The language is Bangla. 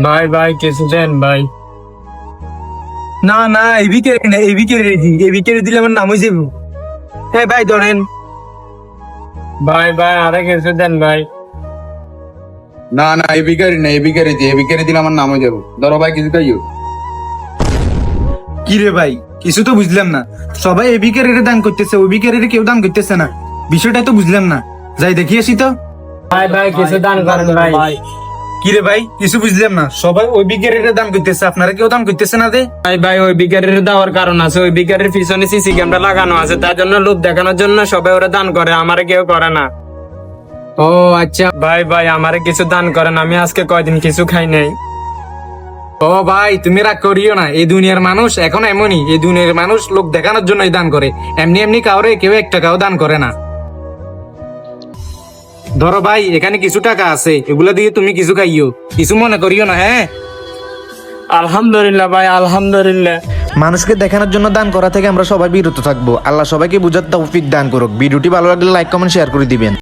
ভাই ভাই কিছু দেন ভাই। না না এবিকে দিলে আমার নাম হয়ে যাবো। হ্যাঁ ভাই ধরেন। ভাই ভাই আরে কিছু দেন ভাই। না না এই ভিখারি না, এই ভিখারি দিলে আমার নাম হয়ে যাবো। ধরো ভাই কিছু খাইও। কি রে ভাই কিছু তো বুঝলাম না, সবাই এবিকে রেটে দান করতেছে, ওবিকে রেটে কেউ দান করতেছে না, বিষয়টা তো বুঝলাম না। যাই দেখি আসি তো। ভাই ভাই কিছু দান করেন ভাই। কি রে ভাই কিছু বুঝলাম না, সবাই ওই বিকে রেটে দান করতেছে, আপনারা কেউ দান করতেছে না দে। ভাই ভাই ওই ভিখারির দেওয়ার কারণ আছে, ওই ভিখারির পিছনে সিসি ক্যামেরা লাগানো আছে, তার জন্য লোক দেখানোর জন্য সবাই ওরা দান করে, আমারে কেউ করে না। ও আচ্ছা ভাই ভাই আমারে কিছু দান করেন, আমি আজকে কয়দিন কিছু খাই নাই। ও ভাই তুমি রাগ করিও না, এই দুনিয়ার মানুষ এখন এমনই, এই দুনিয়ার মানুষ লোক দেখানোর জন্যই দান করে, এমনি এমনি কাউরে কেউ এক টাকাও দান করে না। ধরো ভাই এখানে কিছু টাকা আছে, এগুলা দিয়ে তুমি কিছু খাইও, কিছু মনে করিও না। হ্যাঁ আলহামদুলিল্লাহ ভাই আলহামদুলিল্লাহ। মানুষকে দেখানোর জন্য দান করা থেকে আমরা সবাই বিরত থাকবো। আল্লাহ সবাইকে বুঝার তৌফিক দান করুক। ভিডিওটি ভালো লাগলে লাইক কমেন্ট শেয়ার করে দিবেন।